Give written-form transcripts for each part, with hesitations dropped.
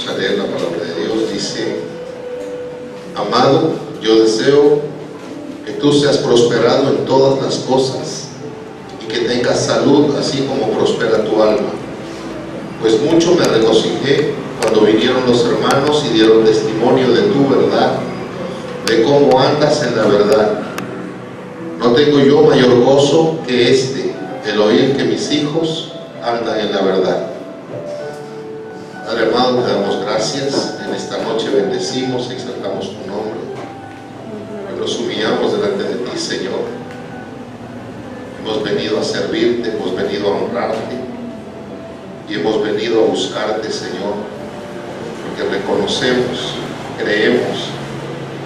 Vamos a leer la palabra de Dios. Dice: amado, yo deseo que tú seas prosperado en todas las cosas y que tengas salud, así como prospera tu alma. Pues mucho me regocijé cuando vinieron los hermanos y dieron testimonio de tu verdad, de cómo andas en la verdad. No tengo yo mayor gozo que este, el oír que mis hijos andan en la verdad. Padre amado, te damos gracias. En esta noche bendecimos, exaltamos tu nombre. Nos humillamos delante de ti, Señor. Hemos venido a servirte, hemos venido a honrarte y hemos venido a buscarte, Señor, porque reconocemos, creemos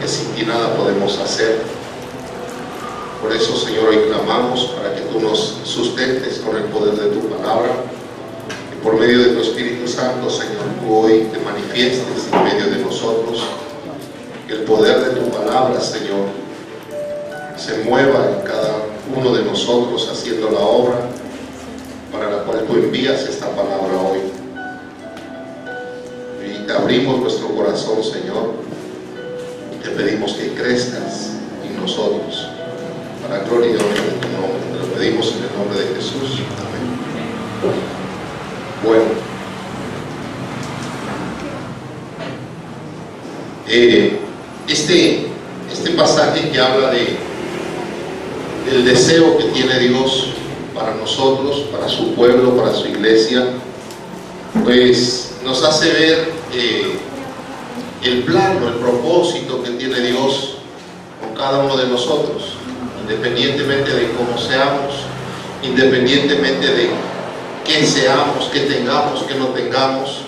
que sin ti nada podemos hacer. Por eso, Señor, hoy clamamos para que tú nos sustentes con el poder de tu palabra, y por medio de tu Espíritu Santo, Señor, tú hoy te manifiestes en medio de nosotros, que el poder de tu palabra, Señor, se mueva en cada uno de nosotros haciendo la obra para la cual tú envías esta palabra hoy. Y te abrimos nuestro corazón, Señor, y te pedimos que crezcas en nosotros, para gloria y honra de tu nombre. Te lo pedimos en el nombre de Jesús. Amén. Bueno, este pasaje que habla del deseo que tiene Dios para nosotros, para su pueblo, para su iglesia, pues nos hace ver el plano, el propósito que tiene Dios con cada uno de nosotros, independientemente de cómo seamos, independientemente de qué seamos, qué tengamos, qué no tengamos.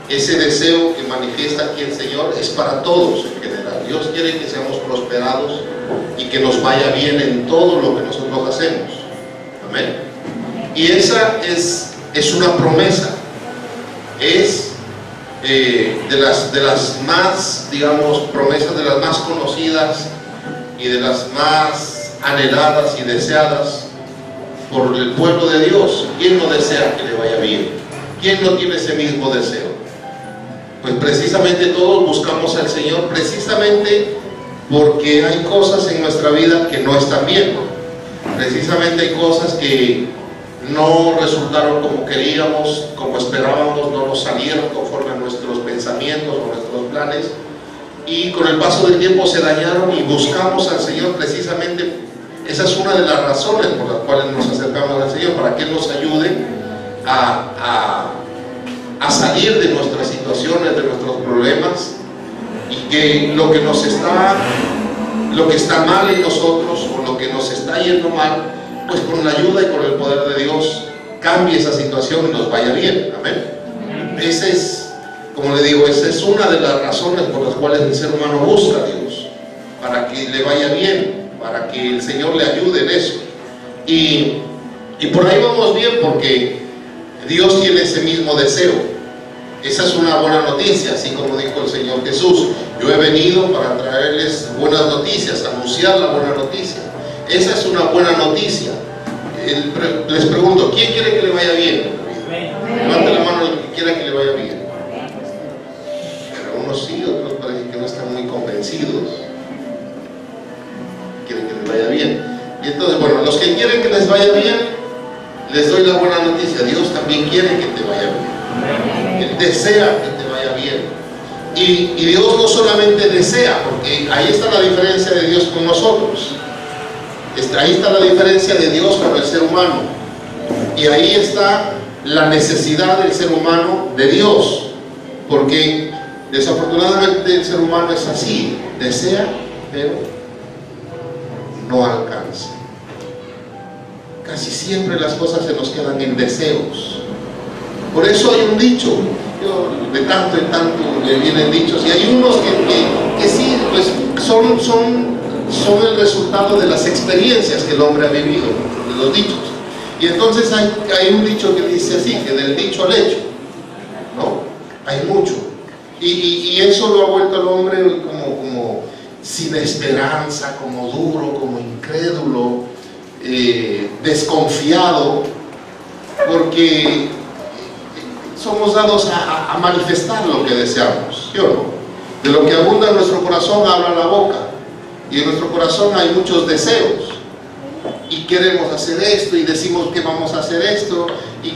Ese deseo que manifiesta aquí el Señor es para todos en general. Dios quiere que seamos prosperados y que nos vaya bien en todo lo que nosotros hacemos. Amén. Y esa es una promesa. Es de las más, digamos, promesas de las más conocidas y de las más anheladas y deseadas por el pueblo de Dios. ¿Quién no desea que le vaya bien? ¿Quién no tiene ese mismo deseo? Pues precisamente todos buscamos al Señor, precisamente porque hay cosas en nuestra vida que no están bien. Precisamente hay cosas que no resultaron como queríamos, como esperábamos, no nos salieron conforme a nuestros pensamientos o nuestros planes, y con el paso del tiempo se dañaron y buscamos al Señor. Precisamente esa es una de las razones por las cuales nos acercamos al Señor, para que Él nos ayude a salir de nuestras situaciones, de nuestros problemas, y que lo que está mal en nosotros, o lo que nos está yendo mal, pues con la ayuda y con el poder de Dios cambie esa situación y nos vaya bien. Amén. Ese es, como le digo, esa es una de las razones por las cuales el ser humano busca a Dios, para que le vaya bien, para que el Señor le ayude en eso. Y por ahí vamos bien, porque Dios tiene ese mismo deseo. Esa es una buena noticia, así como dijo el Señor Jesús: yo he venido para traerles buenas noticias, anunciar la buena noticia. Esa es una buena noticia. Les pregunto, ¿quién quiere que le vaya bien? Levante la mano el que quiera que le vaya bien. Pero unos sí, otros parece que no están muy convencidos. Quieren que les vaya bien. Y entonces, bueno, los que quieren que les vaya bien, les doy la buena noticia: Dios también quiere que te vaya bien. Él desea que te vaya bien. Y Dios no solamente desea, porque ahí está la diferencia de Dios con nosotros. Ahí está la diferencia de Dios con el ser humano. Y ahí está la necesidad del ser humano de Dios. Porque desafortunadamente el ser humano es así: desea, pero no alcanza. Casi siempre las cosas se nos quedan en deseos. Por eso hay un dicho, de tanto en tanto le vienen dichos, y hay unos que sí, pues son el resultado de las experiencias que el hombre ha vivido, de los dichos. Y entonces hay un dicho que dice así, que del dicho al hecho, ¿no? Hay mucho. Y eso lo ha vuelto al hombre como sin esperanza, como duro, como incrédulo, desconfiado, porque somos dados a manifestar lo que deseamos, ¿sí o no? De lo que abunda en nuestro corazón habla la boca, y en nuestro corazón hay muchos deseos, y queremos hacer esto, y decimos que vamos a hacer esto, y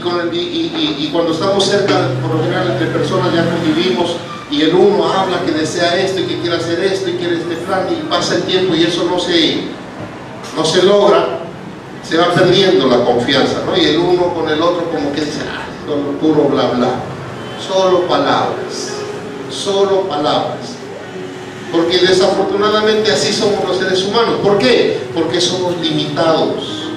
cuando estamos cerca, por lo general entre personas ya convivimos, y el uno habla que desea esto, y que quiere hacer esto, y quiere este plan, y pasa el tiempo, y eso no se logra, se va perdiendo la confianza, ¿no? Y el uno con el otro como que dice, solo puro bla bla, solo palabras, porque desafortunadamente así somos los seres humanos. ¿Por qué? Porque somos limitados,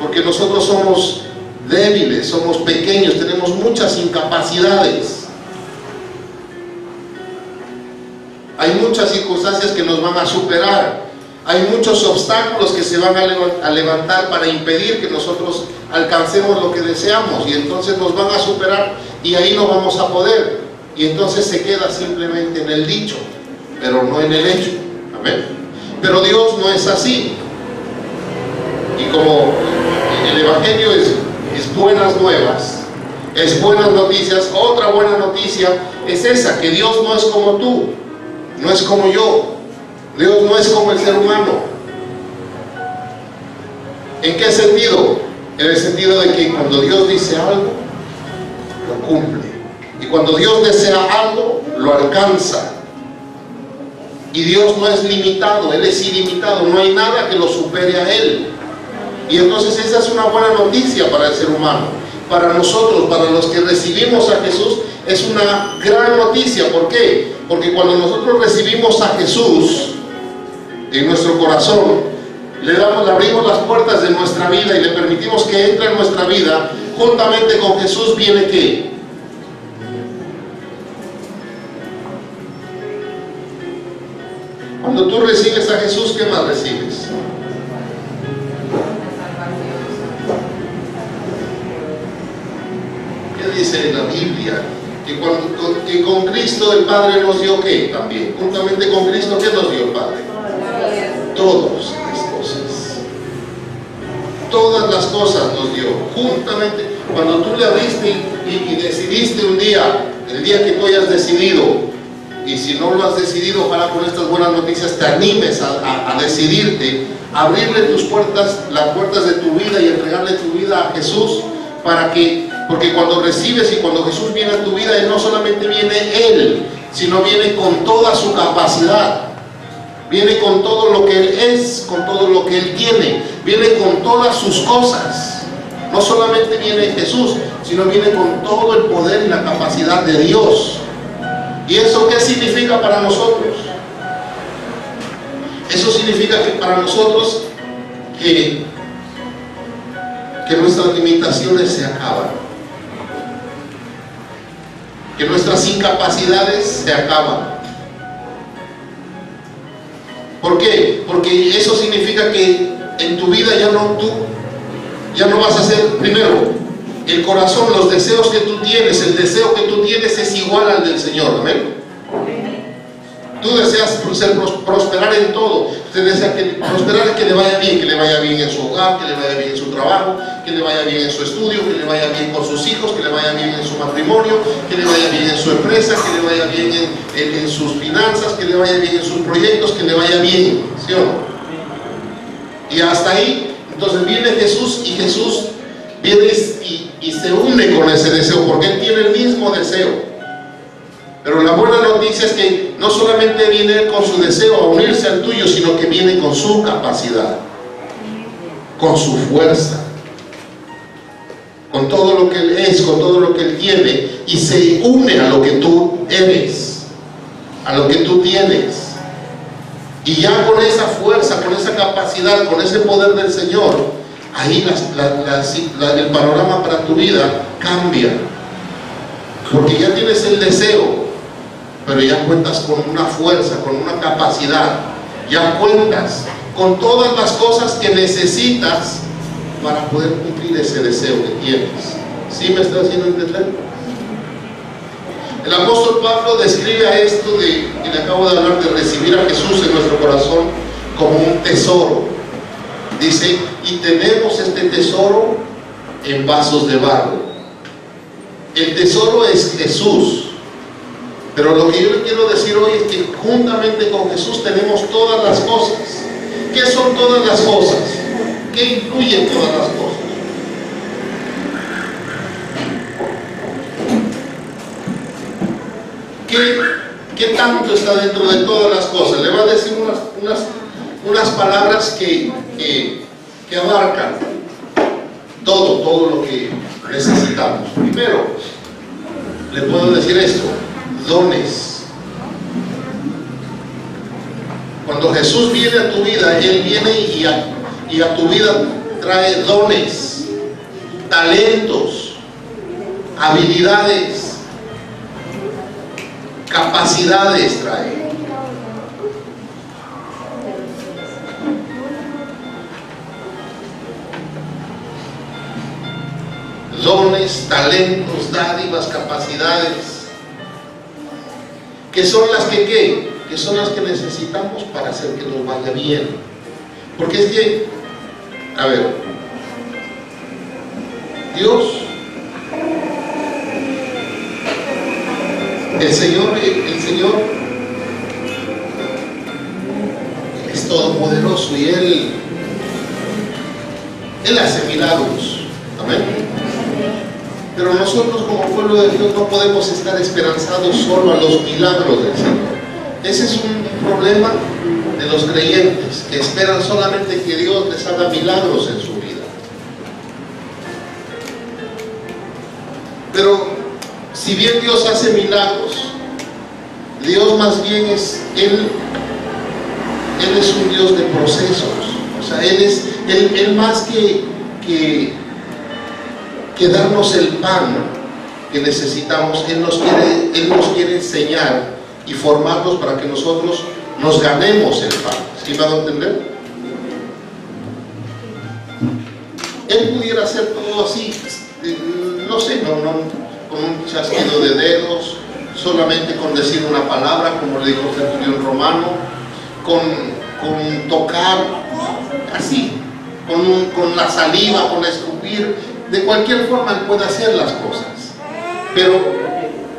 porque nosotros somos débiles, somos pequeños, tenemos muchas incapacidades, hay muchas circunstancias que nos van a superar, hay muchos obstáculos que se van a levantar para impedir que nosotros alcancemos lo que deseamos, y entonces nos van a superar y ahí no vamos a poder, y entonces se queda simplemente en el dicho, pero no en el hecho. Amén. Pero Dios no es así, y como el Evangelio es buenas nuevas, es buenas noticias, otra buena noticia es esa, que Dios no es como tú, no es como yo. Dios no es como el ser humano. ¿En qué sentido? En el sentido de que cuando Dios dice algo, lo cumple. Y cuando Dios desea algo, lo alcanza. Y Dios no es limitado, Él es ilimitado. No hay nada que lo supere a Él. Y entonces esa es una buena noticia para el ser humano. Para nosotros, para los que recibimos a Jesús, es una gran noticia. ¿Por qué? Porque cuando nosotros recibimos a Jesús en nuestro corazón, le abrimos las puertas de nuestra vida y le permitimos que entre en nuestra vida, juntamente con Jesús viene ¿qué? Cuando tú recibes a Jesús, ¿qué más recibes? ¿Qué dice en la Biblia? Que con Cristo el Padre nos dio ¿qué? También, juntamente con Cristo, ¿qué nos dio el Padre? Todas las cosas nos dio, juntamente. Cuando tú le abriste y decidiste un día, el día que tú hayas decidido, y si no lo has decidido, ojalá con estas buenas noticias te animes a decidirte, a abrirle tus puertas, las puertas de tu vida y entregarle tu vida a Jesús, porque cuando recibes y cuando Jesús viene a tu vida, Él no solamente viene Él, sino viene con toda su capacidad. Viene con todo lo que Él es, con todo lo que Él tiene, viene con todas sus cosas. No solamente viene Jesús, sino viene con todo el poder y la capacidad de Dios. ¿Y eso qué significa para nosotros? Eso significa que para nosotros que nuestras limitaciones se acaban, que nuestras incapacidades se acaban. ¿Por qué? Porque eso significa que en tu vida ya no vas a ser, primero, el corazón, los deseos que tú tienes, el deseo que tú tienes es igual al del Señor. Amén. Tú deseas prosperar en todo. Usted desea prosperar, que le vaya bien en su hogar, que le vaya bien en su trabajo, que le vaya bien en su estudio, que le vaya bien con sus hijos, que le vaya bien en su matrimonio, que le vaya bien en su empresa, que le vaya bien en sus finanzas, que le vaya bien en sus proyectos, que le vaya bien, ¿sí o no? Y hasta ahí, entonces viene Jesús, y Jesús viene y se une con ese deseo, porque Él tiene el mismo deseo. Pero la buena noticia es que no solamente viene con su deseo a unirse al tuyo, sino que viene con su capacidad, con su fuerza, con todo lo que Él es, con todo lo que Él tiene, y se une a lo que tú eres, a lo que tú tienes. Y ya con esa fuerza, con esa capacidad, con ese poder del Señor, ahí el panorama para tu vida cambia, porque ya tienes el deseo, pero ya cuentas con una fuerza, con una capacidad, ya cuentas con todas las cosas que necesitas para poder cumplir ese deseo que tienes. ¿Sí me está haciendo entender? El apóstol Pablo describe a esto que le acabo de hablar, de recibir a Jesús en nuestro corazón como un tesoro. Dice, y tenemos este tesoro en vasos de barro, El tesoro es Jesús. Pero lo que yo le quiero decir hoy es que juntamente con Jesús tenemos todas las cosas. ¿Qué son todas las cosas? ¿Qué incluyen todas las cosas? ¿Qué tanto está dentro de todas las cosas? Le voy a decir unas palabras que abarcan todo lo que necesitamos. Primero, le puedo decir esto: dones. Cuando Jesús viene a tu vida, Él viene y a tu vida trae dones, talentos, habilidades, capacidades trae. Dones, talentos, dádivas, capacidades, que son las que son las que necesitamos para hacer que nos vaya bien. Porque es que, a ver, Dios, el Señor es todopoderoso y Él hace milagros. Amén. Pero nosotros como pueblo de Dios no podemos estar esperanzados solo a los milagros del Señor. Ese es un problema de los creyentes, que esperan solamente que Dios les haga milagros en su vida. Pero si bien Dios hace milagros, Dios más bien Él es un Dios de procesos. O sea, Él más que darnos el pan que necesitamos, Él nos quiere enseñar y formarnos para que nosotros nos ganemos el pan. ¿Sí me van a entender? Él pudiera hacer todo así, no sé, no con un chasquido de dedos, solamente con decir una palabra, como le dijo el centurión romano, con tocar, así, con la saliva, con escupir. De cualquier forma Él puede hacer las cosas, pero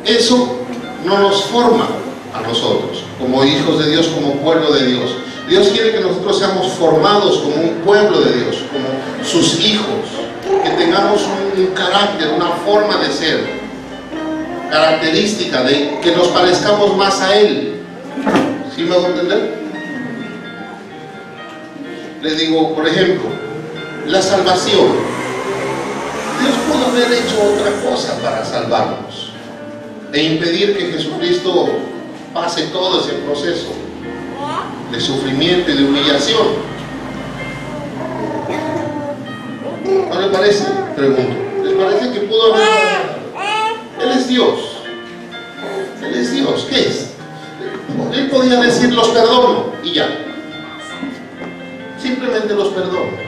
eso no nos forma a nosotros como hijos de Dios, como pueblo de Dios. Dios quiere que nosotros seamos formados como un pueblo de Dios, como sus hijos, que tengamos un carácter, una forma de ser característica, de que nos parezcamos más a Él. ¿Sí me hago entender? Le digo, por ejemplo, la salvación. Dios pudo haber hecho otra cosa para salvarnos e impedir que Jesucristo pase todo ese proceso de sufrimiento y de humillación. ¿No le parece? Pregunto. ¿Les parece que pudo haber pasado? Él es Dios. Él es Dios. ¿Qué es? Él podía decir, los perdono y ya. Simplemente los perdono.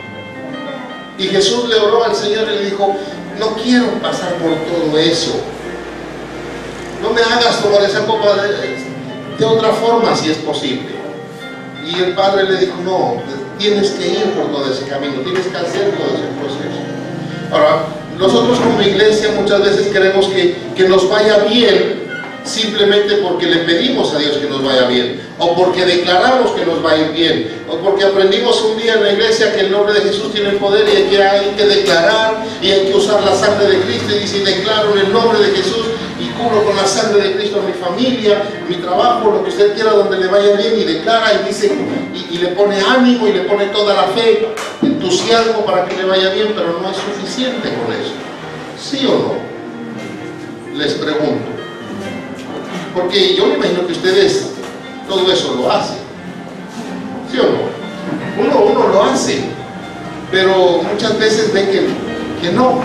Y Jesús le oró al Señor y le dijo, no quiero pasar por todo eso. No me hagas tomar esa copa de otra forma si es posible. Y el Padre le dijo, no, tienes que ir por todo ese camino, tienes que hacer todo ese proceso. Ahora, nosotros como iglesia muchas veces queremos que nos vaya bien simplemente porque le pedimos a Dios que nos vaya bien, o porque declaramos que nos va a ir bien, o porque aprendimos un día en la iglesia que el nombre de Jesús tiene poder y que hay que declarar y hay que usar la sangre de Cristo. Y dice, declaro en el nombre de Jesús y cubro con la sangre de Cristo a mi familia, mi trabajo, lo que usted quiera, donde le vaya bien, y declara y dice y le pone ánimo y le pone toda la fe, entusiasmo para que le vaya bien. Pero no es suficiente con eso. ¿Sí o no? Les pregunto. Porque yo me imagino que ustedes todo eso lo hacen. ¿Sí o no? Uno lo hace, pero muchas veces ven que no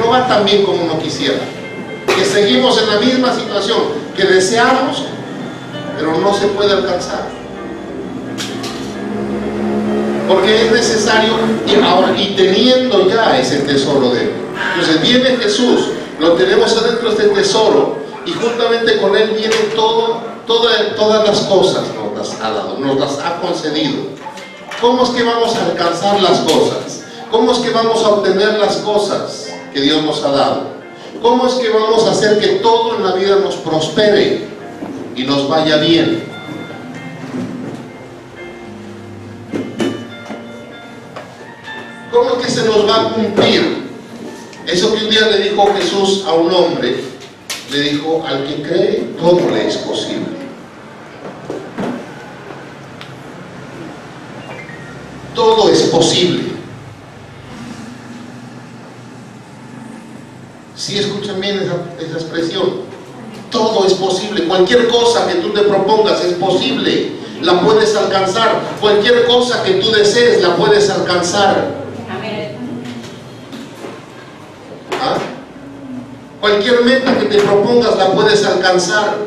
va tan bien como uno quisiera. Que seguimos en la misma situación, que deseamos, pero no se puede alcanzar. Porque es necesario, y teniendo ya ese tesoro de Él. Entonces viene Jesús, lo tenemos adentro de este tesoro, y juntamente con Él viene todas las cosas nos las ha dado, nos las ha concedido. ¿Cómo es que vamos a alcanzar las cosas? ¿Cómo es que vamos a obtener las cosas que Dios nos ha dado? ¿Cómo es que vamos a hacer que todo en la vida nos prospere y nos vaya bien? ¿Cómo es que se nos va a cumplir eso que un día le dijo Jesús a un hombre? Le dijo: al que cree, todo le es posible. Todo es posible. ¿Sí escuchan bien esa expresión? Todo es posible. Cualquier cosa que tú te propongas es posible. La puedes alcanzar. Cualquier cosa que tú desees la puedes alcanzar. ¿Ah? Cualquier meta que te propongas la puedes alcanzar.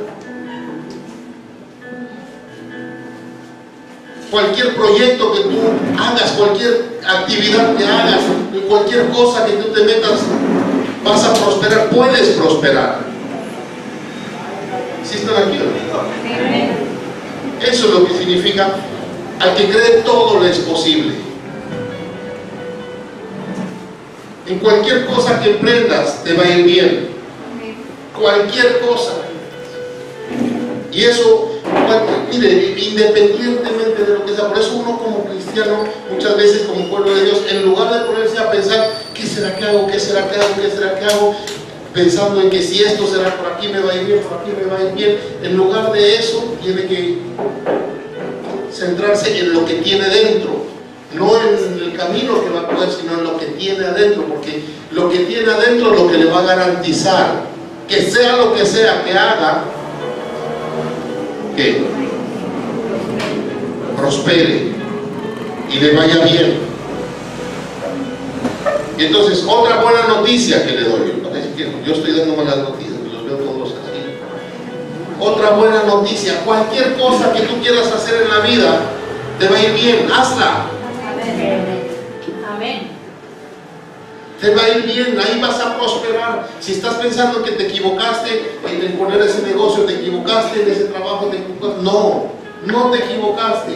Cualquier proyecto que tú hagas, cualquier actividad que hagas, cualquier cosa que tú te metas, vas a prosperar, puedes prosperar. ¿Sí están aquí o no? Eso es lo que significa: al que cree, todo le es posible. En cualquier cosa que emprendas te va a ir bien. Cualquier cosa. Y eso, mire, independientemente de lo que sea, por eso uno como cristiano, muchas veces como pueblo de Dios, en lugar de ponerse a pensar: ¿qué será que hago? ¿Qué será que hago? ¿Qué será que hago? Pensando en que si esto será, por aquí me va a ir bien, por aquí me va a ir bien. En lugar de eso, tiene que centrarse en lo que tiene dentro. No en el camino que va a coger, sino en lo que tiene adentro, porque lo que tiene adentro es lo que le va a garantizar que sea lo que sea que haga, que prospere y le vaya bien. Y entonces, otra buena noticia que le doy, yo estoy dando malas noticias, los veo todos así. Otra buena noticia: cualquier cosa que tú quieras hacer en la vida te va a ir bien, hazla. Amén. Te va a ir bien, ahí vas a prosperar. Si estás pensando que te equivocaste en poner ese negocio, te equivocaste en ese trabajo, te equivocaste, no te equivocaste.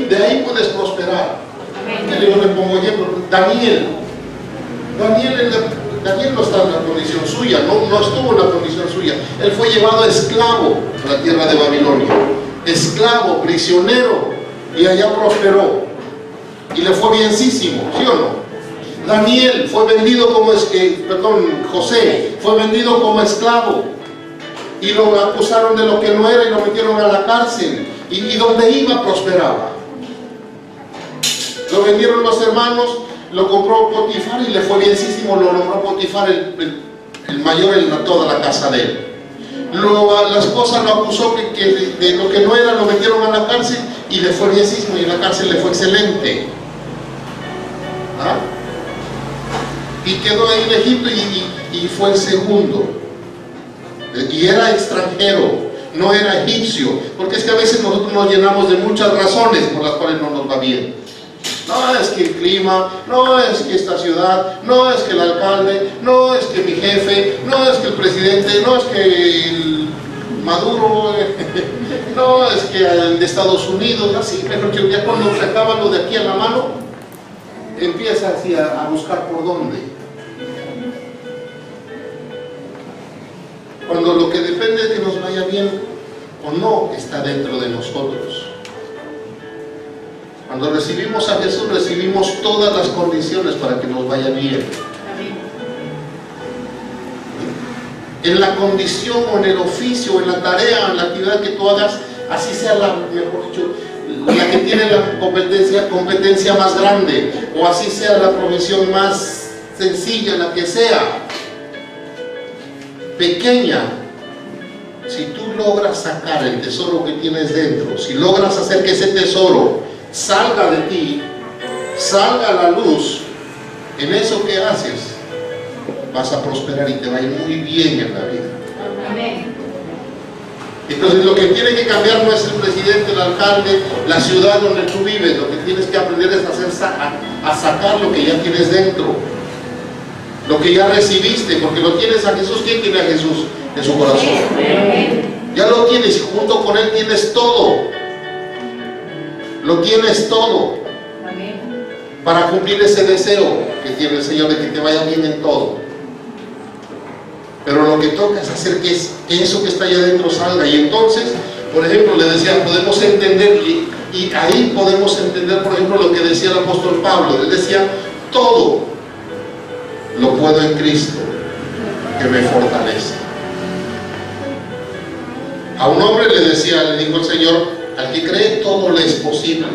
De ahí puedes prosperar. Amén. Yo le pongo ejemplo: Daniel no está en la condición suya, no estuvo en la condición suya. Él fue llevado esclavo a la tierra de Babilonia, esclavo, prisionero, y allá prosperó y le fue bienísimo, ¿sí o no? Daniel fue vendido José fue vendido como esclavo y lo acusaron de lo que no era y lo metieron a la cárcel, y donde iba prosperaba. Lo vendieron los hermanos, lo compró Potifar y le fue bienísimo, lo nombró Potifar el mayor en toda la casa de él. La esposa lo acusó que de lo que no era, lo metieron a la cárcel y le fue bienísimo, y en la cárcel le fue excelente. ¿Ah? Y quedó ahí en Egipto y fue el segundo. Y era extranjero, no era egipcio, porque es que a veces nosotros nos llenamos de muchas razones por las cuales no nos va bien. No es que el clima, no es que esta ciudad, no es que el alcalde, no es que mi jefe, no es que el presidente, no es que el Maduro, no es que el de Estados Unidos, así, pero que ya cuando se acaba lo de aquí a la mano, empieza así a buscar por dónde. Cuando lo que depende de que nos vaya bien o no está dentro de nosotros. Cuando recibimos a Jesús, recibimos todas las condiciones para que nos vaya bien. En la condición o en el oficio, en la tarea, en la actividad que tú hagas, así sea la que tiene la competencia más grande, o así sea la profesión más sencilla, la que sea, pequeña, si tú logras sacar el tesoro que tienes dentro, si logras hacer que ese tesoro salga de ti, salga a la luz, en eso que haces vas a prosperar y te va a ir muy bien en la vida. Amén. Entonces lo que tiene que cambiar no es el presidente, el alcalde, la ciudad donde tú vives. Lo que tienes que aprender es a sacar lo que ya tienes dentro, lo que ya recibiste, porque lo tienes a Jesús. ¿Quién tiene a Jesús en su corazón? Ya lo tienes, y junto con Él tienes todo. Lo tienes todo. Amén. Para cumplir ese deseo que tiene el Señor de que te vaya bien en todo. Pero lo que toca es hacer que eso que está allá adentro salga. Y entonces, por ejemplo, le decía, podemos entender, y ahí podemos entender, por ejemplo, lo que decía el apóstol Pablo. Él decía, todo lo puedo en Cristo, que me fortalece. A un hombre le dijo el Señor, al que cree todo le es posible.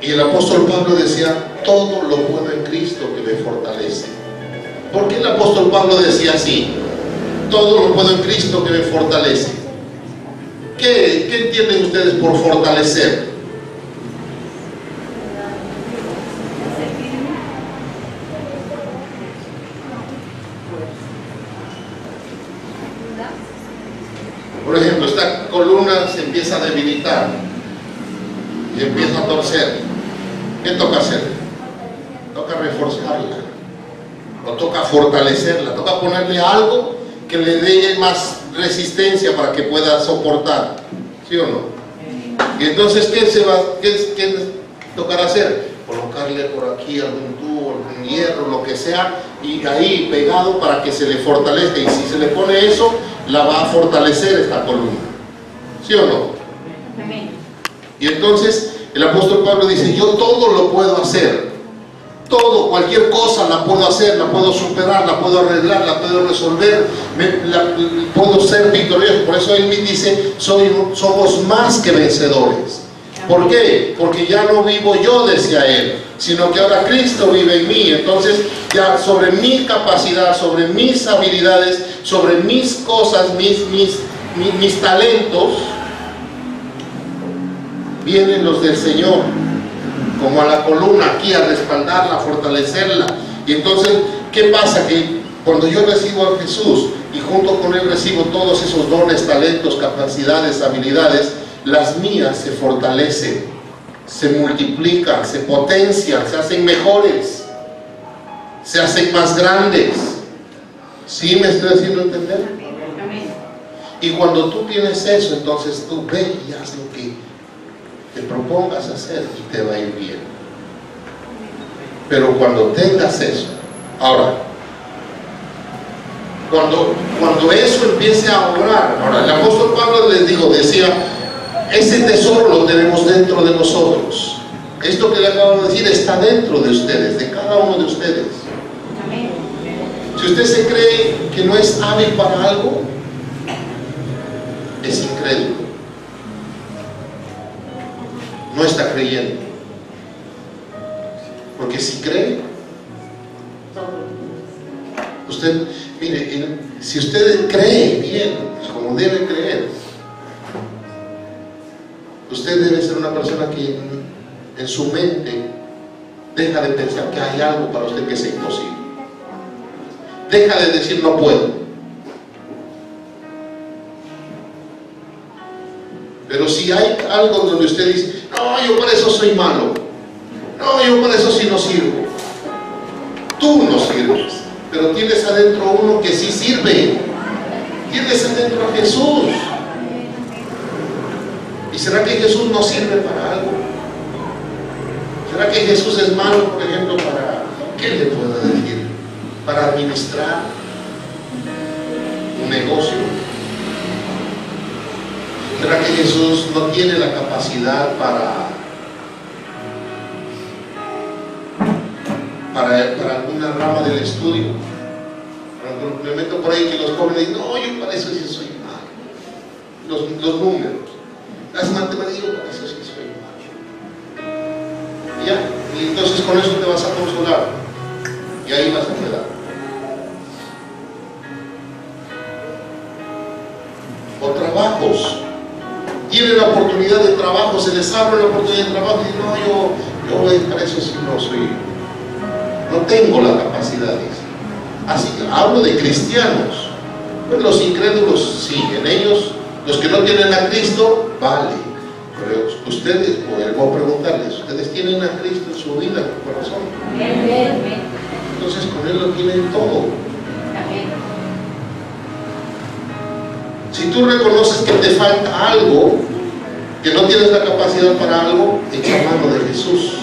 Y el apóstol Pablo decía, todo lo puedo en Cristo que me fortalece. ¿Por qué el apóstol Pablo decía así? Todo lo puedo en Cristo que me fortalece. ¿Qué entienden ustedes por fortalecer? Por ejemplo, esta columna se empieza a debilitar y empieza a torcer. ¿Qué toca hacer? Toca reforzarla, o toca fortalecerla, toca ponerle algo que le dé más resistencia para que pueda soportar, ¿sí o no? Y entonces, ¿qué tocará hacer? Colocarle por aquí algún tubo, algún hierro, lo que sea, y ahí pegado para que se le fortalezca. Y si se le pone eso, la va a fortalecer esta columna, ¿sí o no? Y entonces el apóstol Pablo dice, yo todo lo puedo hacer, todo, cualquier cosa la puedo hacer, la puedo superar, la puedo arreglar, la puedo resolver, puedo ser victorioso. Por eso él me dice, somos más que vencedores. ¿Por qué? Porque ya no vivo yo, decía él, sino que ahora Cristo vive en mí. Entonces ya sobre mi capacidad, sobre mis habilidades, sobre mis cosas, mis talentos, vienen los del Señor, como a la columna aquí, a respaldarla, a fortalecerla. Y entonces, ¿qué pasa? Que cuando yo recibo a Jesús y junto con Él recibo todos esos dones, talentos, capacidades, habilidades, las mías se fortalecen, se multiplican, se potencian, se hacen mejores, se hacen más grandes. ¿Sí me estoy haciendo entender? Y cuando tú tienes eso, entonces tú ve y haz lo que te propongas hacer y te va a ir bien. Pero cuando tengas eso, ahora, cuando eso empiece a obrar, ahora el apóstol Pablo decía, ese tesoro lo tenemos dentro de nosotros. Esto que le acabo de decir está dentro de ustedes, de cada uno de ustedes. Si usted se cree que no es hábil para algo, es incrédulo. No está creyendo. Porque si cree, usted, mire, si usted cree bien, como debe creer, usted debe ser una persona que en su mente deja de pensar que hay algo para usted que es imposible. Deja de decir no puedo. Pero si hay algo donde usted dice, no, yo para eso soy malo, no, yo para eso sí no sirvo. Tú no sirves, pero tienes adentro uno que sí sirve. Tienes adentro a Jesús. ¿Y será que Jesús no sirve para algo? ¿Será que Jesús es malo, por ejemplo, para, qué le puedo decir? Para administrar un negocio. ¿Será que Jesús no tiene la capacidad para alguna rama del estudio? Me meto por ahí que los jóvenes dicen, no, yo para eso sí soy malo. Los números, las matemáticas, yo para eso sí soy malo. Y ya, y entonces con eso te vas a consolar y ahí vas a quedar. O trabajos. Tienen la oportunidad de trabajo, se les abre la oportunidad de trabajo y dicen, no, yo para eso sí no tengo la capacidad. Así que hablo de cristianos. Pues los incrédulos siguen, ellos, los que no tienen a Cristo, vale. Pero ustedes, vuelvo a preguntarles, ¿ustedes tienen a Cristo en su vida, en su corazón? Entonces con Él lo tienen todo. Si tú reconoces que te falta algo, que no tienes la capacidad para algo, echa mano de Jesús.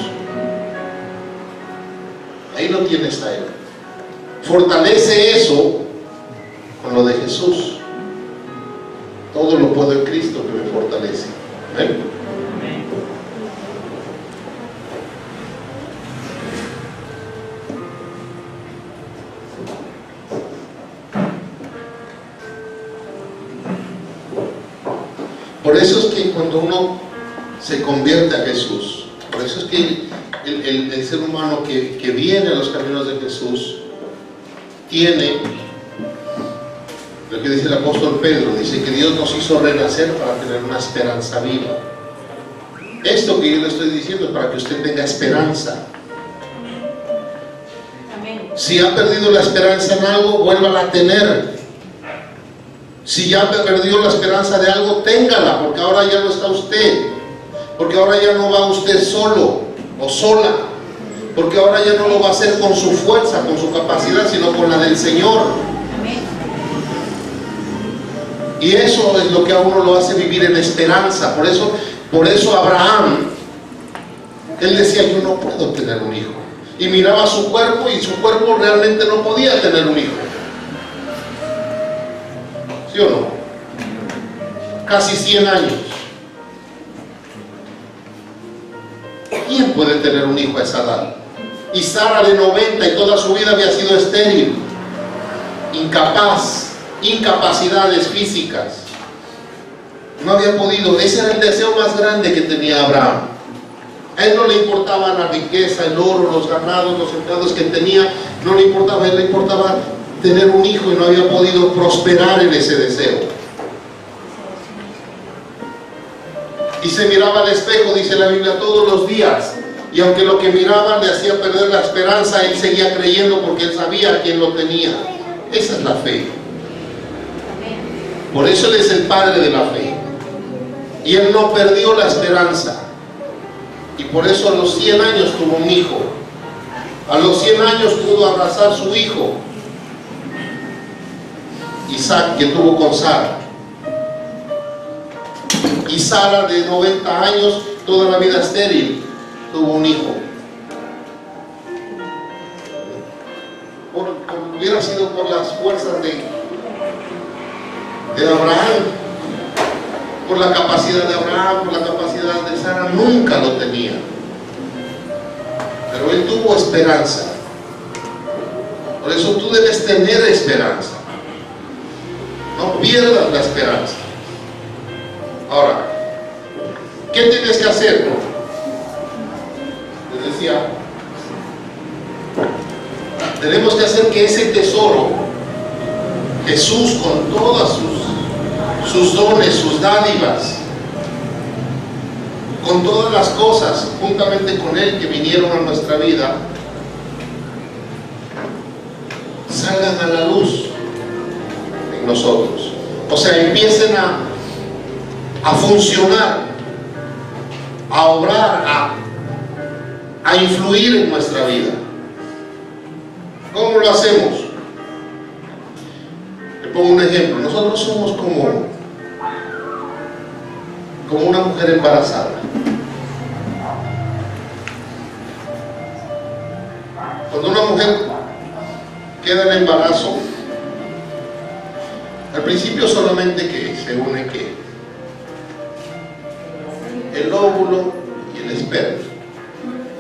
lo tienes a Él. Fortalece eso con lo de Jesús. Todo lo puedo en Cristo que me fortalece. ¿Ven? Por eso es que cuando uno se convierte a Jesús, por eso es que el ser humano que viene a los caminos de Jesús tiene lo que dice el apóstol Pedro, dice que Dios nos hizo renacer para tener una esperanza viva. Esto que yo le estoy diciendo es para que usted tenga esperanza. Amén. Si ha perdido la esperanza en algo, vuélvala a tener. Si ya perdió la esperanza de algo, téngala, porque ahora ya no está usted, porque ahora ya no va usted solo o sola, porque ahora ya no lo va a hacer con su fuerza, con su capacidad, sino con la del Señor. Amén. Y eso es lo que a uno lo hace vivir en esperanza. Por eso Abraham, él decía: yo no puedo tener un hijo, y miraba su cuerpo, y su cuerpo realmente no podía tener un hijo. ¿Sí o no? Casi 100 años. ¿Quién puede tener un hijo a esa edad? Y Sara de 90 y toda su vida había sido estéril, incapaz, incapacidades físicas. No había podido. Ese era el deseo más grande que tenía Abraham. A él no le importaba la riqueza, el oro, los ganados, los empleados que tenía. No le importaba, a él le importaba tener un hijo, y no había podido prosperar en ese deseo. Y se miraba al espejo, dice la Biblia, todos los días, y aunque lo que miraba le hacía perder la esperanza, él seguía creyendo porque él sabía a quién lo tenía. Esa es la fe. Por eso él es el padre de la fe, y él no perdió la esperanza, y por eso a los 100 años tuvo un hijo. A los 100 años pudo abrazar a su hijo Isaac, que tuvo con Sara. Y Sara, de 90 años, toda la vida estéril, tuvo un hijo. Hubiera sido por las fuerzas de Abraham, por la capacidad de Abraham, por la capacidad de Sara, nunca lo tenía. Pero él tuvo esperanza. Por eso tú debes tener esperanza. No pierdas la esperanza. Ahora, ¿qué tienes que hacer? Les decía, tenemos que hacer que ese tesoro, Jesús, con todas sus dones, sus dádivas, con todas las cosas, juntamente con Él, que vinieron a nuestra vida, salgan a la luz en nosotros. O sea, empiecen a funcionar, a obrar, a influir en nuestra vida. ¿Cómo lo hacemos? Le pongo un ejemplo. Nosotros somos como una mujer embarazada. Cuando una mujer queda en embarazo, al principio solamente que se une el óvulo y el esperma,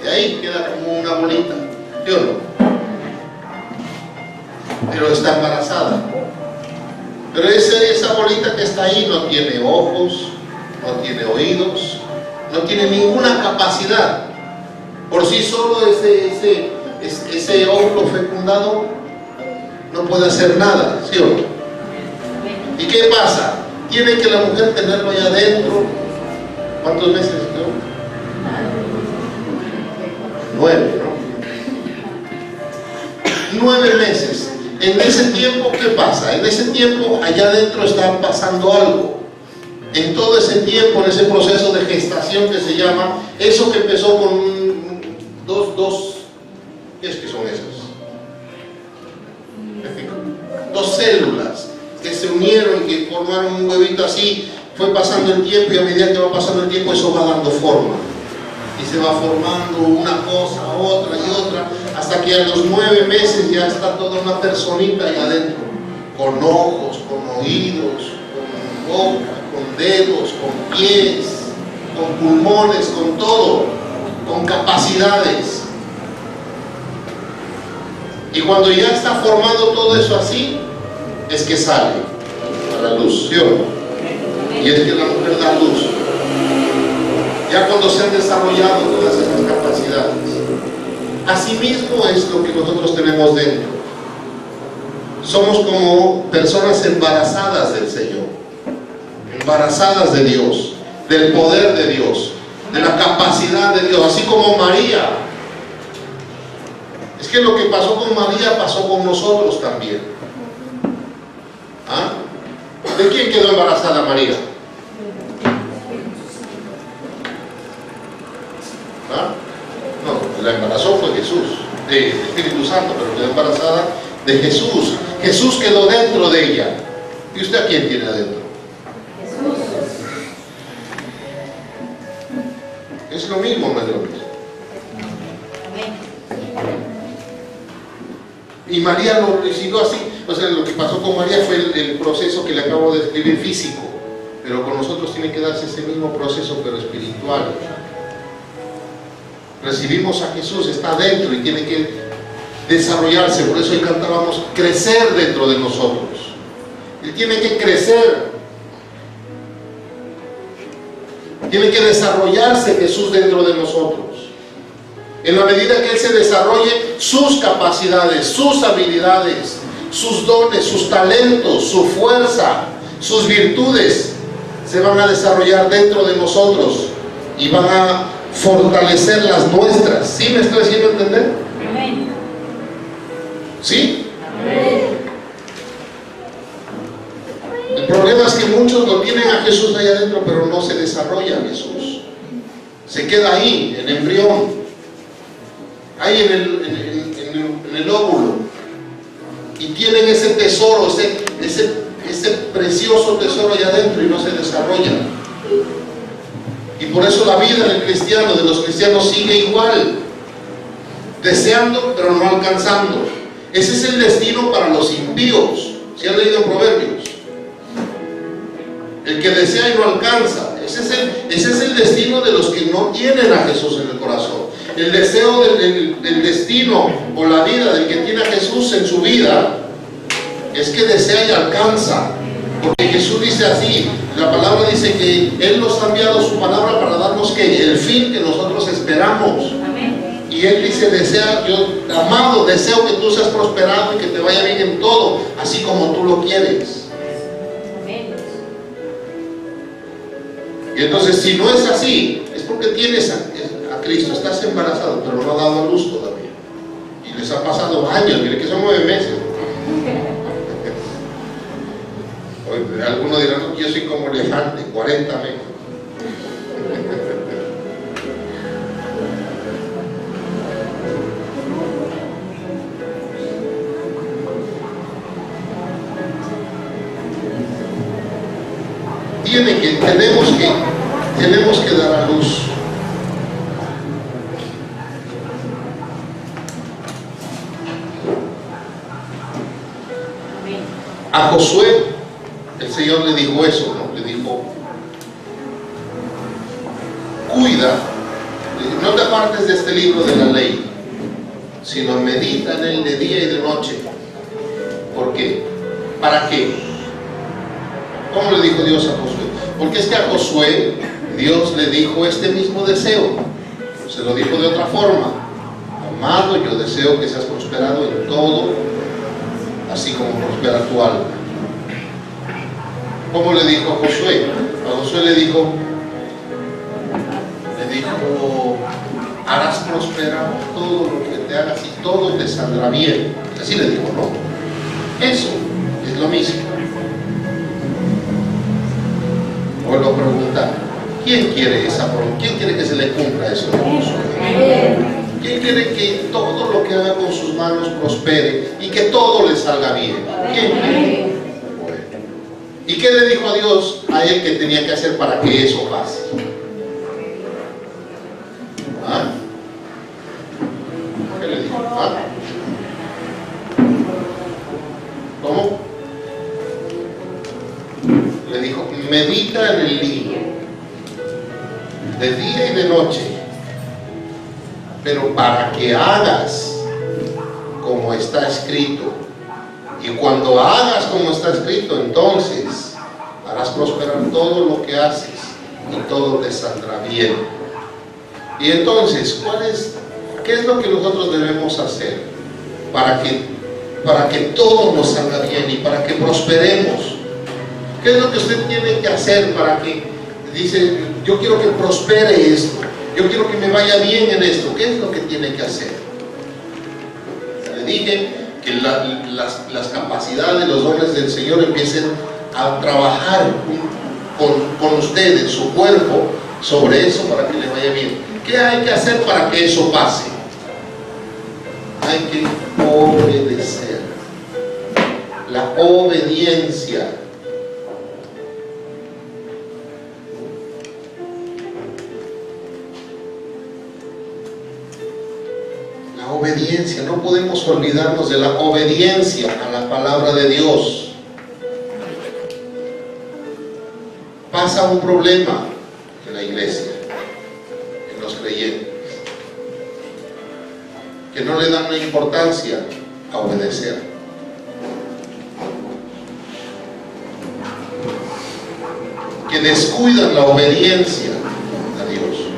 y ahí queda como una bolita, ¿sí o no? Pero está embarazada. Pero esa bolita que está ahí no tiene ojos, no tiene oídos, no tiene ninguna capacidad. Por sí solo ese óvulo fecundado no puede hacer nada, ¿sí o no? ¿Y qué pasa? Tiene que la mujer tenerlo allá adentro. ¿Cuántos meses? ¿No? 9, ¿no? 9 meses. En ese tiempo, ¿qué pasa? En ese tiempo, allá adentro está pasando algo. En todo ese tiempo, en ese proceso de gestación que se llama, eso que empezó con dos ¿qué es que son esas? 2 células que se unieron y que formaron un huevito así, fue pasando el tiempo, y a medida que va pasando el tiempo eso va dando forma. y se va formando una cosa, otra y otra, hasta que a los 9 meses ya está toda una personita ahí adentro, con ojos, con oídos, con boca, con dedos, con pies, con pulmones, con todo, con capacidades. Y cuando ya está formado todo eso así, es que sale a la luz, ¿sí o no? Y es que la mujer da luz. Ya cuando se han desarrollado todas esas capacidades. Asimismo es lo que nosotros tenemos dentro. Somos como personas embarazadas del Señor, embarazadas de Dios, del poder de Dios, de la capacidad de Dios, así como María. Es que lo que pasó con María pasó con nosotros también. ¿Ah? ¿De quién quedó embarazada María? ¿Ah? No, la embarazó fue Jesús, de Espíritu Santo, pero quedó embarazada de Jesús. Jesús quedó dentro de ella. ¿Y usted a quién tiene adentro? Jesús. Es lo mismo, no es lo mismo. Y María lo siguió así. O sea, lo que pasó con María fue el proceso que le acabo de describir físico, pero con nosotros tiene que darse ese mismo proceso, pero espiritual. Recibimos a Jesús, está dentro y tiene que desarrollarse. Por eso hoy cantábamos crecer dentro de nosotros. Él tiene que crecer, tiene que desarrollarse Jesús dentro de nosotros. En la medida que Él se desarrolle, sus capacidades, sus habilidades, sus dones, sus talentos, su fuerza, sus virtudes se van a desarrollar dentro de nosotros y van a fortalecer las nuestras. ¿Sí me estoy haciendo entender? Amén. ¿Sí? Amén. El problema es que muchos lo tienen a Jesús ahí adentro, pero no se desarrolla Jesús. Se queda ahí, en embrión, ahí en el óvulo, y tienen ese tesoro, ese precioso tesoro allá adentro y no se desarrolla. Y por eso la vida del cristiano, de los cristianos, sigue igual, deseando pero no alcanzando. Ese es el destino para los impíos. ¿Sí han leído Proverbios? El que desea y no alcanza. Ese es el destino de los que no tienen a Jesús en el corazón. El deseo del destino o la vida del que tiene a Jesús en su vida es que desea y alcanza. Porque Jesús dice así, la palabra dice que Él nos ha enviado su palabra para darnos que el fin que nosotros esperamos. Amén. Y Él dice, yo, amado, deseo que tú seas prosperado y que te vaya bien en todo, así como tú lo quieres. Amén. Y entonces, si no es así, es porque tienes a Cristo, estás embarazado, pero no ha dado a luz todavía. Y les ha pasado años, mire que son 9 meses. Algunos dirán, yo soy como elefante, 40 meses. Tenemos que dar a luz. A Josué, el Señor le dijo eso, ¿no? Le dijo, cuida, no te apartes de este libro de la ley, sino medita en él de día y de noche. ¿Por qué? ¿Para qué? ¿Cómo le dijo Dios a Josué? Porque es que a Josué Dios le dijo este mismo deseo. Se lo dijo de otra forma. Amado, yo deseo que seas prosperado en todo, así como prospera tu alma. ¿Cómo le dijo a Josué? A Josué le dijo, harás prosperar todo lo que te hagas y todo te saldrá bien. Así le dijo, ¿no? Eso es lo mismo. Vuelvo a preguntar, ¿quién quiere que se le cumpla eso? ¿Quién quiere que todo lo que haga con sus manos prospere y que todo le salga bien? ¿Quién quiere? Bueno. ¿Y qué le dijo a Dios a él que tenía que hacer para que eso pase? medita en el libro, de día y de noche, pero para que hagas como está escrito. Y cuando hagas como está escrito, entonces harás prosperar todo lo que haces y todo te saldrá bien. Y entonces, ¿qué es lo que nosotros debemos hacer para que todo nos salga bien y para que prosperemos? ¿Qué es lo que usted tiene que hacer para que, dice, yo quiero que prospere esto, yo quiero que me vaya bien en esto? ¿Qué es lo que tiene que hacer? Le dije que las capacidades, los dones del Señor empiecen a trabajar con usted en su cuerpo sobre eso para que le vaya bien. ¿Qué hay que hacer para que eso pase? Hay que obedecer. La obediencia. La obediencia, no podemos olvidarnos de la obediencia a la palabra de Dios. Pasa un problema en la iglesia, en los creyentes, que no le dan la importancia a obedecer. Que descuidan la obediencia a Dios.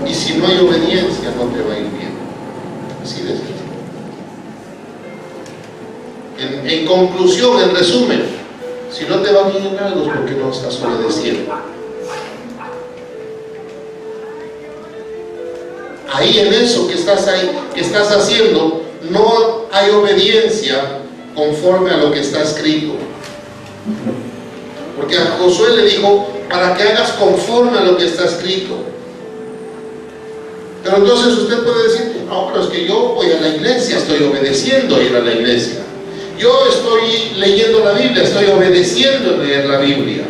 Y si no hay obediencia, no te va a ir bien. Así de sencillo. En conclusión, en resumen, si no te va bien en algo es porque no estás obedeciendo. Ahí en eso que estás haciendo, no hay obediencia conforme a lo que está escrito. Porque a Josué le dijo, para que hagas conforme a lo que está escrito. Pero entonces usted puede decir, no, pero es que yo voy a la iglesia, estoy obedeciendo a ir a la iglesia. Yo estoy leyendo la Biblia, estoy obedeciendo a leer la Biblia.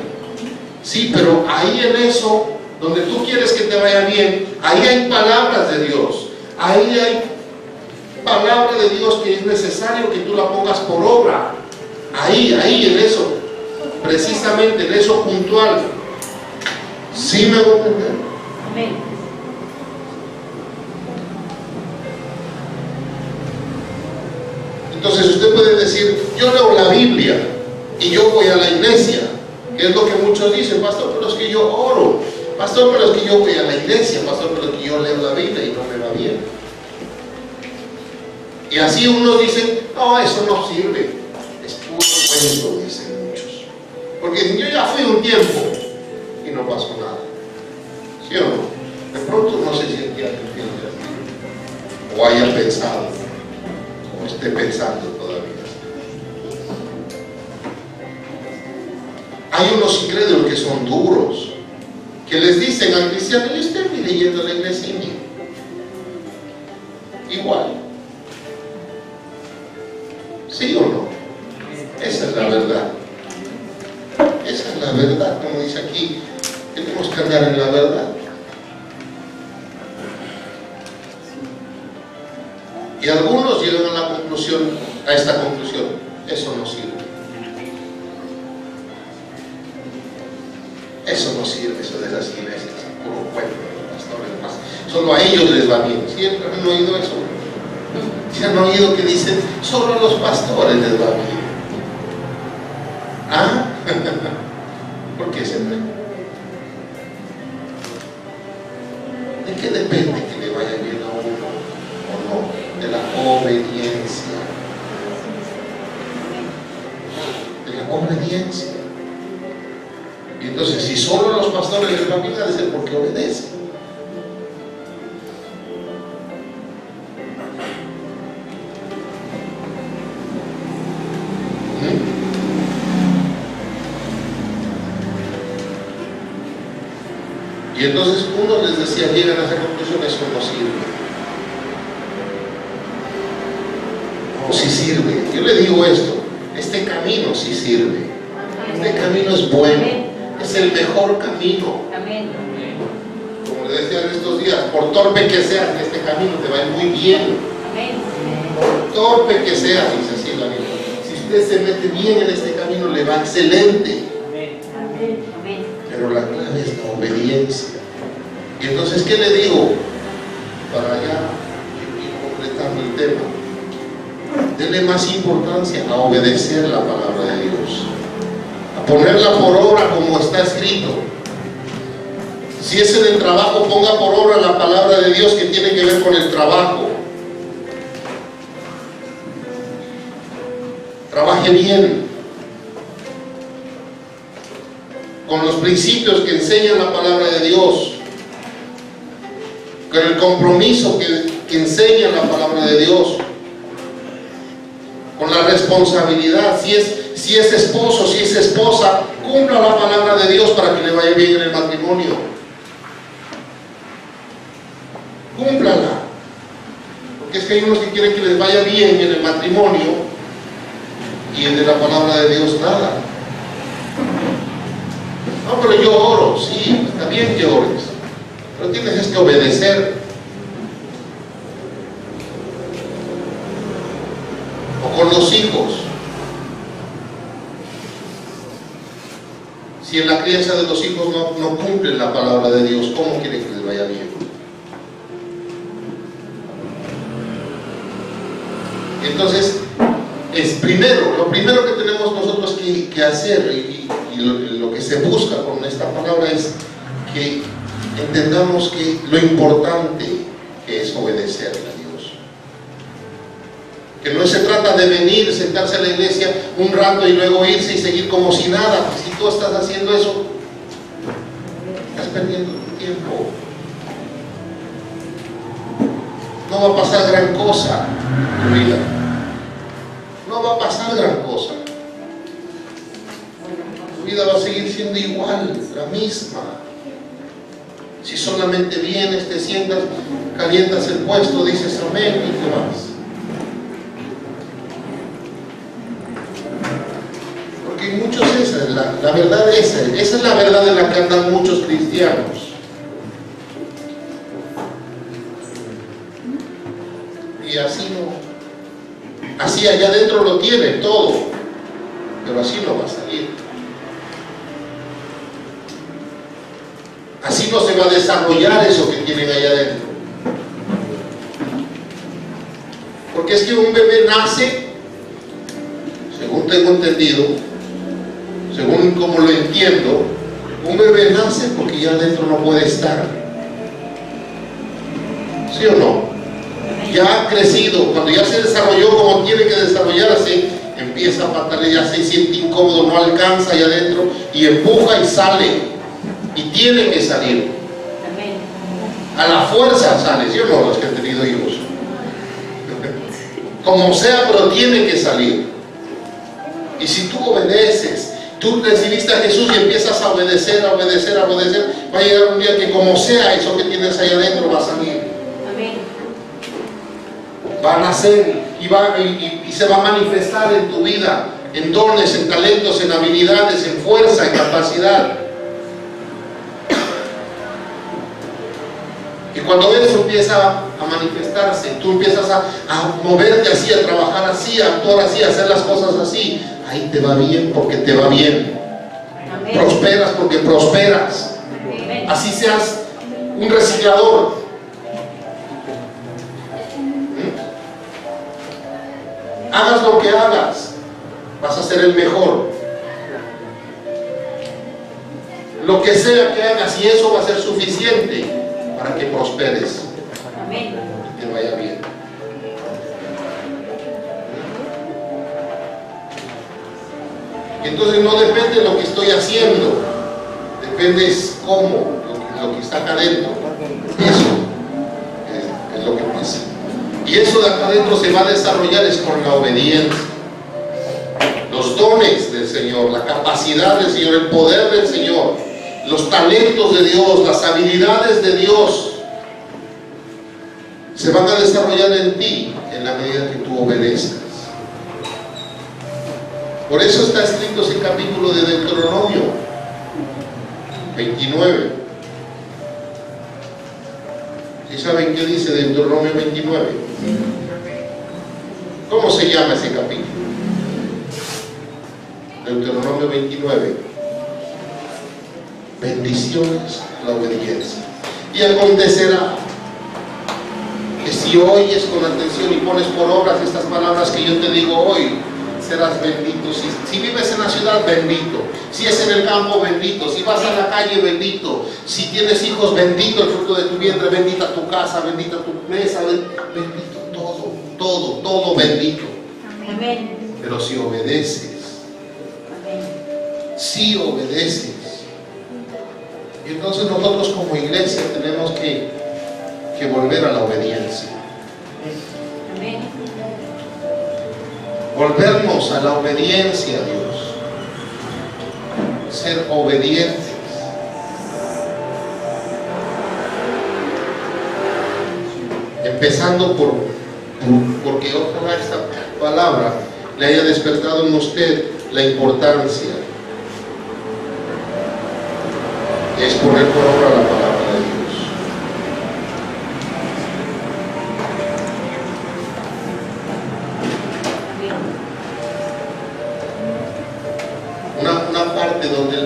Sí, pero ahí en eso, donde tú quieres que te vaya bien, ahí hay palabras de Dios. Ahí hay palabra de Dios que es necesario que tú la pongas por obra. Ahí en eso, precisamente en eso puntual. ¿Sí me voy a entender? Amén. Entonces usted puede decir, yo leo la Biblia y yo voy a la iglesia, que es lo que muchos dicen, pastor, pero es que yo oro, pastor, pero es que yo voy a la iglesia, pastor, pero es que yo leo la Biblia y no me va bien. Y así unos dicen, no, eso no sirve, es puro cuento, dicen muchos, porque yo ya fui un tiempo y no pasó nada. ¿Sí o no? De pronto no sé si el día que piensa así, o haya pensado, o esté pensando todavía. Hay unos incrédulos que son duros, que les dicen al cristiano, yo estoy leyendo la iglesia igual. ¿Sí o no? Esa es la verdad. Esa es la verdad, como dice aquí. Tenemos que andar en la verdad. Y algunos llegan a esta conclusión, eso no sirve. Eso no sirve, eso de esas iglesias, puro cuento, pastores más. Solo a ellos les va bien. ¿Siempre han oído eso? ¿Sí han oído que dicen, solo a los pastores les va bien? ¿Ah? ¿Por qué siempre? ¿De qué depende que le vaya bien a uno o no? De la obediencia. De la obediencia. Y entonces, si solo a los pastores les va bien, debe ser porque obedecen. Y entonces uno les decía, llegan a esa conclusión, eso no sirve. No, sí sirve. Yo le digo esto, este camino sí sirve. Este camino es bueno, es el mejor camino. Como le decía en estos días, por torpe que seas en este camino te va a ir muy bien. Por torpe que seas, dice así la Biblia. Si usted se mete bien en este camino, le va excelente. pero la clave es la obediencia. Y entonces, ¿qué le digo? Para ya completar el tema, denle más importancia a obedecer la palabra de Dios, a ponerla por obra como está escrito. Si es en el trabajo, ponga por obra la palabra de Dios que tiene que ver con el trabajo. Trabaje bien, con los principios que enseña la palabra de Dios, con el compromiso que enseña la palabra de Dios, con la responsabilidad. Si es esposo, si es esposa, cumpla la palabra de Dios para que le vaya bien en el matrimonio. Cúmplala, porque es que hay unos que quieren que les vaya bien en el matrimonio y de la palabra de Dios nada. No, pero yo oro, sí, está bien que ores, pero tienes que obedecer. O con los hijos, si en la crianza de los hijos no cumplen la palabra de Dios, ¿cómo quieren que les vaya bien? Entonces, lo primero que tenemos nosotros que hacer y lo que se busca con esta palabra es que entendamos que lo importante que es obedecerle a Dios. Que no se trata de venir, sentarse a la iglesia un rato y luego irse y seguir como si nada. Si tú estás haciendo eso, estás perdiendo tu tiempo. No va a pasar gran cosa en tu vida. No va a pasar gran cosa. Tu vida va a seguir siendo igual, la misma. Si solamente vienes, te sientas, calientas el puesto, dices amén y te vas. Porque muchos la verdad esa es la verdad en la que andan muchos cristianos. Y así no. Así allá adentro lo tiene todo, pero así no va a salir. Así no se va a desarrollar eso que tienen allá adentro. Porque es que un bebé nace, según tengo entendido, según como lo entiendo, un bebé nace porque ya adentro no puede estar. ¿Sí o no? Ya ha crecido, cuando ya se desarrolló como tiene que desarrollarse, empieza a patalear, ya se siente incómodo, no alcanza allá adentro y empuja y sale, y tiene que salir. A la fuerza sale, ¿sí o no? Los que han tenido hijos, como sea, pero tiene que salir. Y si tú obedeces, tú recibiste a Jesús y empiezas a obedecer, va a llegar un día que como sea, eso que tienes ahí adentro va a salir. Va a nacer y se va a manifestar en tu vida, en dones, en talentos, en habilidades, en fuerza, en capacidad. Y cuando eso empieza a manifestarse, tú empiezas a moverte así, a trabajar así, a actuar así, a hacer las cosas así, ahí te va bien porque te va bien. Amén. Prosperas porque prosperas. Amén. Así seas un reciclador. Hagas lo que hagas, vas a ser el mejor. Lo que sea que hagas, y eso va a ser suficiente para que prosperes. Amén. Y te vaya bien. Y entonces no depende de lo que estoy haciendo, depende es cómo, lo que está acá adentro. Eso es lo que pasa. Y eso de acá adentro se va a desarrollar es con la obediencia. Los dones del Señor, la capacidad del Señor, el poder del Señor, los talentos de Dios, las habilidades de Dios se van a desarrollar en ti en la medida que tú obedezcas. Por eso está escrito ese capítulo de Deuteronomio 29. ¿Sí saben qué dice Deuteronomio 29? ¿Cómo se llama ese capítulo? Deuteronomio 29, bendiciones la obediencia. Y acontecerá que si oyes con atención y pones por obras estas palabras que yo te digo hoy, serás bendito. Si vives en la ciudad, bendito. Si es en el campo, bendito. Si vas a la calle, bendito. Si tienes hijos, bendito el fruto de tu vientre, bendita tu casa, bendita tu mesa, bendito todo bendito. Amén. Pero si obedeces, si obedeces, y entonces nosotros como iglesia tenemos que volver a la obediencia. Amén. Volvernos a la obediencia a Dios. Ser obedientes. Empezando porque ojalá esta palabra le haya despertado en usted la importancia es poner por obra la palabra de Dios. Una parte donde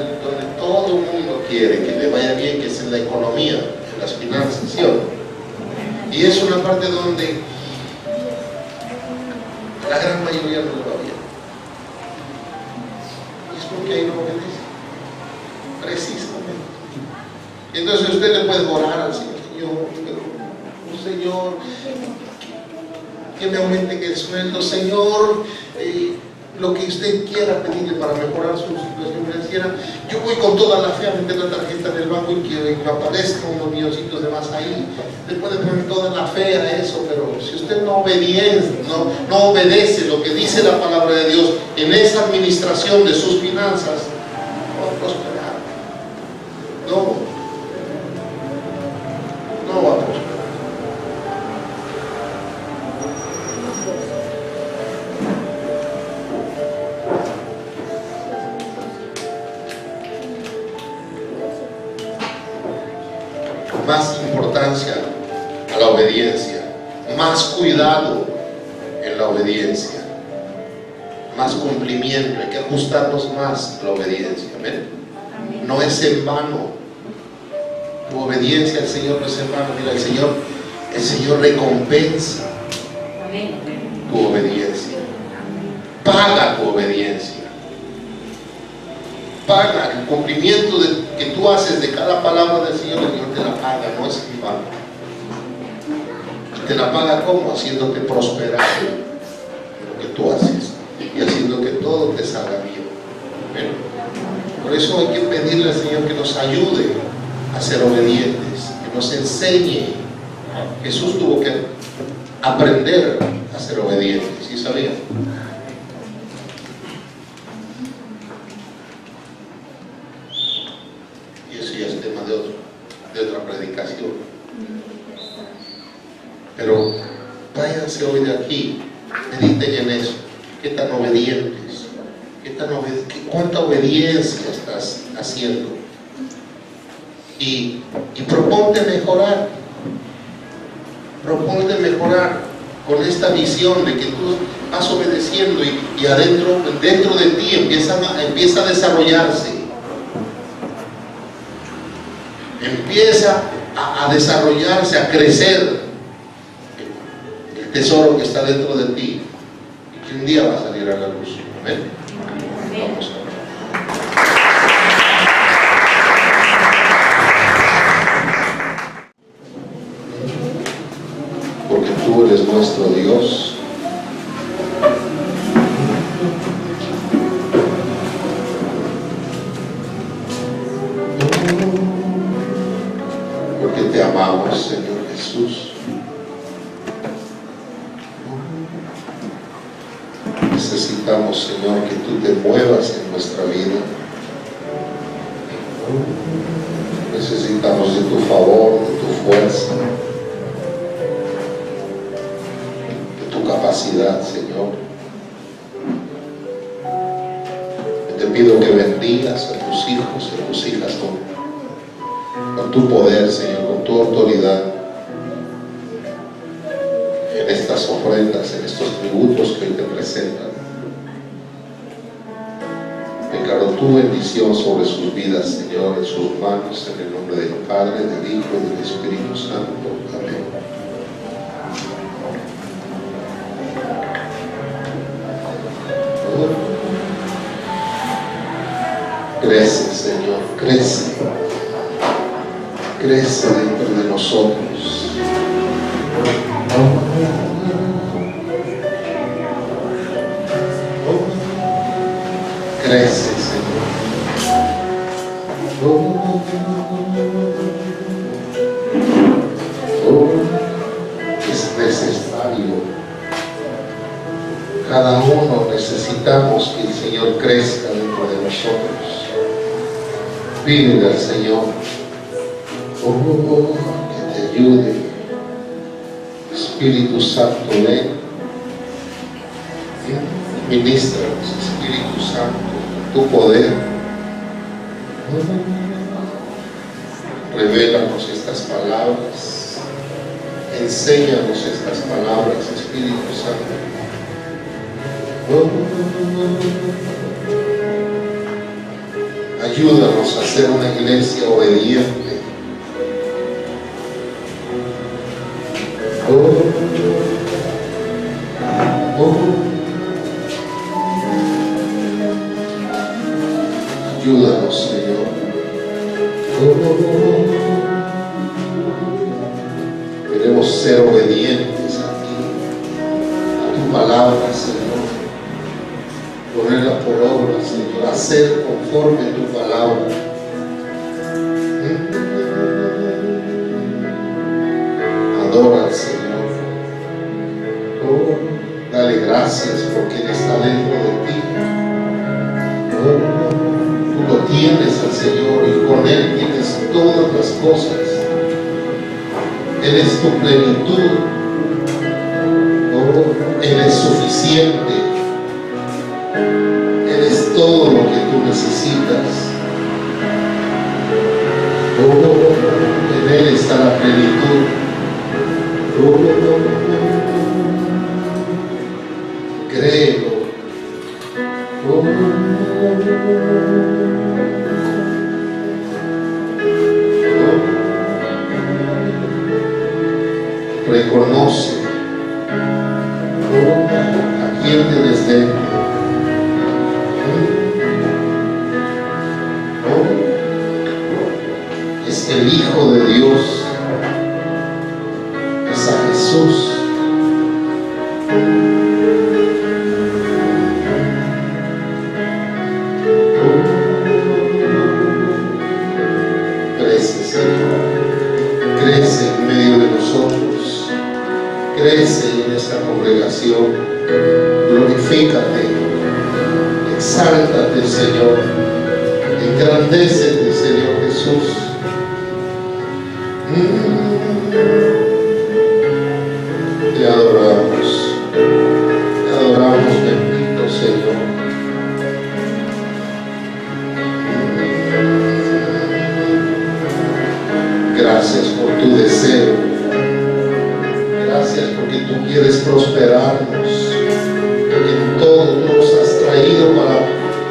todo el mundo quiere que le vaya bien, que es en la economía, en las finanzas, ¿sí o no? Y es una parte donde la gran mayoría no le va bien. Y es porque ahí no obedece. Precisamente. Entonces usted le puede orar al Señor, Señor, que me aumente el sueldo, Señor, lo que usted quiera pedirle para mejorar su situación financiera. Yo voy con toda la fe a meter la tarjeta en el banco y que me aparezcan unos milloncitos de más ahí. Le puede poner toda la fe a eso, pero si usted no obedece lo que dice la palabra de Dios en esa administración de sus finanzas, no va a prosperar. No va a prosperar. Más importancia a la obediencia, más cuidado en la obediencia, más cumplimiento, hay que ajustarnos más a la obediencia. ¿Amén? No es en vano. Tu obediencia al Señor no es en vano. Mira, el Señor recompensa tu obediencia, paga tu obediencia. Paga el cumplimiento que tú haces de cada palabra del Señor. El Señor te la paga, no es en vano. Te la paga como haciéndote prosperar en lo que tú haces y haciendo que todo te salga bien. Bueno, por eso hay que pedirle al Señor que nos ayude a ser obedientes, que nos enseñe. Jesús tuvo que aprender a ser obediente, ¿sí sabían? De otra predicación. Pero váyanse hoy de aquí, mediten en eso. ¿Qué tan obedientes? ¿Cuánta obediencia estás haciendo? Y proponte mejorar. Proponte mejorar con esta visión de que tú vas obedeciendo y dentro de ti empieza a desarrollarse. Empieza a desarrollarse, a crecer el tesoro que está dentro de ti y que un día va a salir a la luz. Amén. Vamos a orar. Porque tú eres nuestro Dios. Te amamos, Señor Jesús. Necesitamos, Señor, que tú te muevas en nuestra vida. Necesitamos de tu favor, de tu fuerza, de tu capacidad, Señor. Te pido que bendigas a tus hijos y a tus hijas con tu poder, Señor, con tu autoridad en estas ofrendas, en estos tributos que hoy te presentan. Declaro tu bendición sobre sus vidas, Señor, en sus manos, en el nombre del Padre, del Hijo y del Espíritu Santo. Amén. Crece, Señor, crece. Crece dentro de nosotros. Crece, Señor. Es necesario. Cada uno necesitamos que el Señor crezca dentro de nosotros. Pídele al Señor que te ayude. Espíritu Santo, ven. Ministranos, Espíritu Santo, tu poder. Revélanos estas palabras. Enséñanos estas palabras, Espíritu Santo. Ayúdanos a ser una iglesia obediente. Ayúdanos, Señor. Queremos ser obedientes a ti, a tu palabra, Señor. Ponerla por obra, Señor. Hacer conforme a tu palabra. Adora al Señor. Dale gracias por quien está dentro de ti. Tú lo tienes al Señor y con Él tienes todas las cosas. Él es tu plenitud. Él es suficiente. Él es todo lo que tú necesitas. En Él está la plenitud. Créelo. Reconoce a quien tienes dentro. Es el Hijo de Dios. Es a Jesús. Crece, Señor. Crece en medio de nosotros. Crece en esta congregación. Glorifícate. Exáltate, Señor. Engrandécete, Señor Jesús. Te adoramos. Te adoramos, bendito Señor. Gracias por tu deseo. Gracias porque tú quieres prosperarnos. Porque en todo tú nos has traído para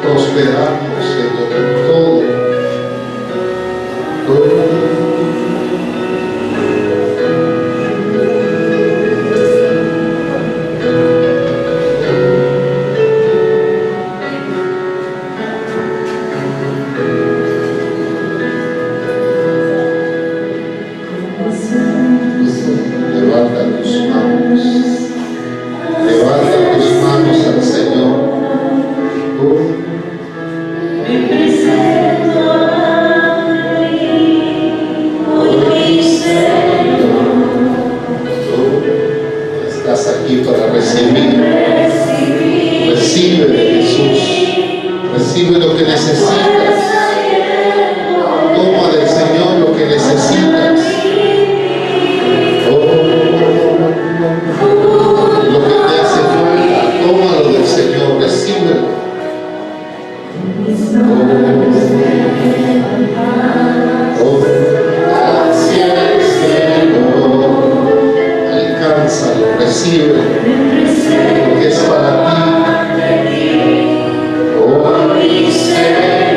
prosperarnos, Señor, en todo. Levanta tus manos. Levanta tus manos al Señor. Estás aquí para recibir. Recibe de Jesús. Recibe lo que necesitas. Toma del Señor lo que necesitas. Lo que te hace falta, tómalo del Señor, recíbelo. Gracias, Señor. Alcánzalo, recíbelo, porque es para ti. Oh, mi Señor.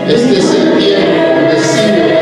Este es el tiempo, recibe.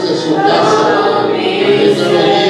de su casa. ténganlo